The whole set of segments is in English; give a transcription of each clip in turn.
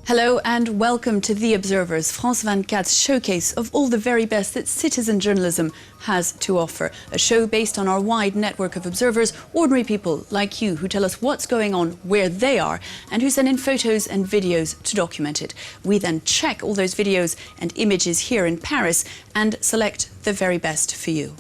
Hello and welcome to The Observer's France 24's showcase of all the very best that citizen journalism has to offer. A show based on our wide network of observers, ordinary people like you who tell us what's going on where they are and who send in photos and videos to document it. We then check all those videos and images here in Paris and select the very best for you.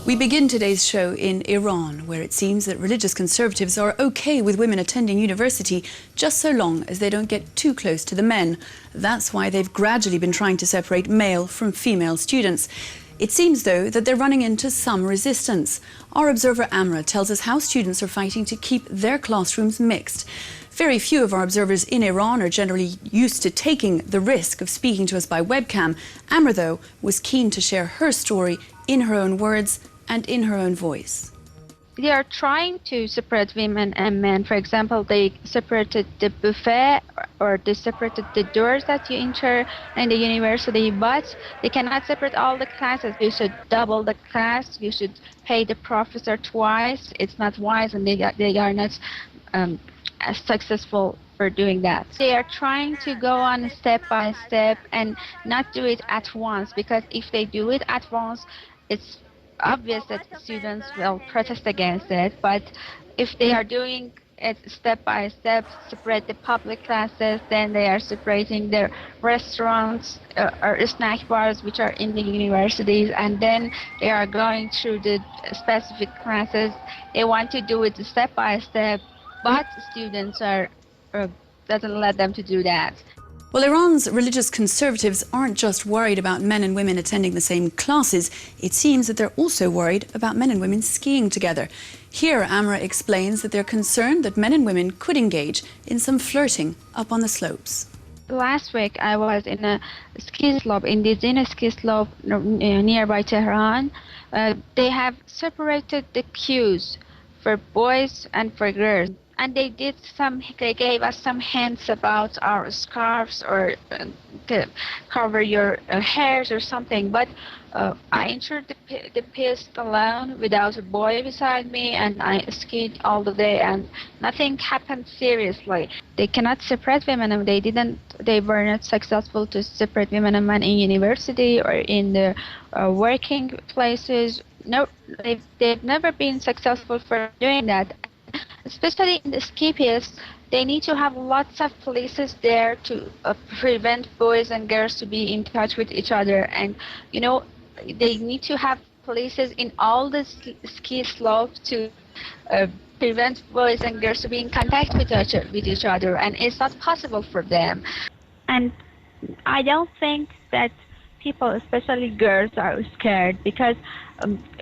We begin today's show in Iran, where it seems that religious conservatives are okay with women attending university just so long as they don't get too close to the men. That's why they've gradually been trying to separate male from female students. It seems, though, that they're running into some resistance. Our observer Amra tells us how students are fighting to keep their classrooms mixed. Very few of our observers in Iran are generally used to taking the risk of speaking to us by webcam. Amra, though, was keen to share her story in her own words and in her own voice. They are trying to separate women and men. For example, they separated the buffet or they separated the doors that you enter in the university, but they cannot separate all the classes. You should double the class. You should pay the professor twice. It's not wise, and they are not as successful for doing that. They are trying to go on step by step and not do it at once, because if they do it at once, it's obvious that students will protest against it. But if they are doing it step by step, separate the public classes, then they are separating their restaurants or snack bars which are in the universities, and then they are going through the specific classes. They want to do it step by step, but students doesn't let them to do that. Well, Iran's religious conservatives aren't just worried about men and women attending the same classes. It seems that they're also worried about men and women skiing together. Here, Amra explains that they're concerned that men and women could engage in some flirting up on the slopes. Last week, I was in a ski slope, in the Zina ski slope nearby Tehran. They have separated the queues for boys and for girls. And they gave us some hints about our scarves or to cover your hairs or something. But I entered the piste alone without a boy beside me, and I skied all the day, and nothing happened seriously. They cannot separate women, and they were not successful to separate women and men in university or in the working places. No, they've never been successful for doing that. Especially in the ski piste, they need to have lots of places there to prevent boys and girls to be in touch with each other. And, you know, they need to have places in all the ski slopes to prevent boys and girls to be in contact with each other. And it's not possible for them. And I don't think that people, especially girls, are scared, because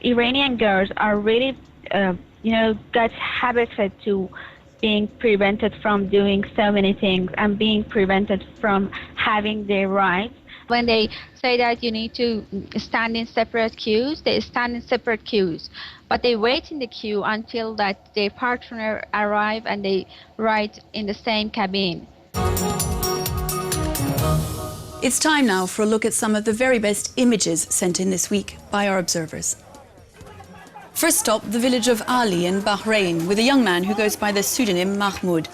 Iranian girls are really got habituated to being prevented from doing so many things and being prevented from having their rights. When they say that you need to stand in separate queues, they stand in separate queues. But they wait in the queue until that their partner arrive and they ride in the same cabin. It's time now for a look at some of the very best images sent in this week by our observers. First stop, the village of Ali in Bahrain, with a young man who goes by the pseudonym Mahmoud.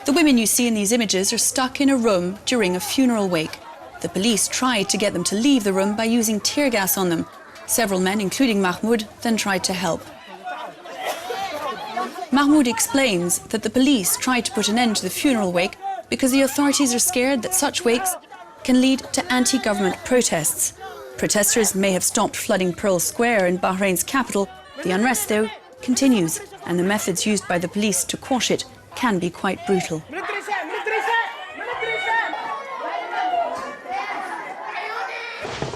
The women you see in these images are stuck in a room during a funeral wake. The police tried to get them to leave the room by using tear gas on them. Several men, including Mahmoud, then tried to help. Mahmoud explains that the police tried to put an end to the funeral wake because the authorities are scared that such wakes can lead to anti-government protests. Protesters may have stopped flooding Pearl Square in Bahrain's capital. The unrest, though, continues, and the methods used by the police to quash it can be quite brutal.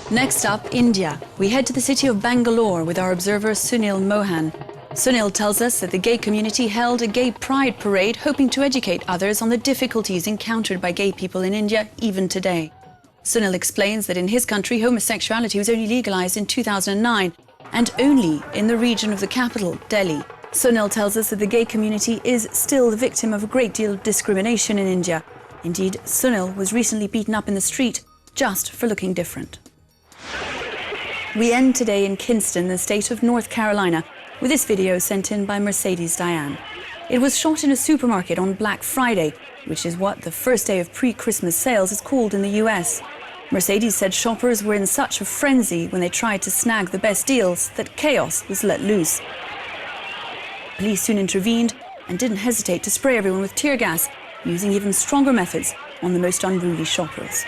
Next up, India. We head to the city of Bangalore with our observer Sunil Mohan. Sunil tells us that the gay community held a gay pride parade hoping to educate others on the difficulties encountered by gay people in India even today. Sunil explains that in his country, homosexuality was only legalized in 2009 and only in the region of the capital, Delhi. Sunil tells us that the gay community is still the victim of a great deal of discrimination in India. Indeed, Sunil was recently beaten up in the street just for looking different. We end today in Kinston, the state of North Carolina, with this video sent in by Mercedes Diane. It was shot in a supermarket on Black Friday, which is what the first day of pre-Christmas sales is called in the US. Mercedes said shoppers were in such a frenzy when they tried to snag the best deals that chaos was let loose. Police soon intervened and didn't hesitate to spray everyone with tear gas, using even stronger methods on the most unruly shoppers.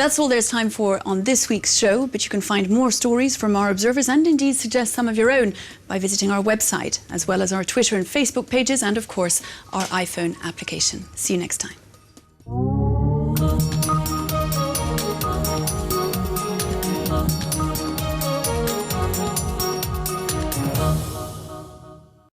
That's all there's time for on this week's show, but you can find more stories from our observers and indeed suggest some of your own by visiting our website, as well as our Twitter and Facebook pages and, of course, our iPhone application. See you next time.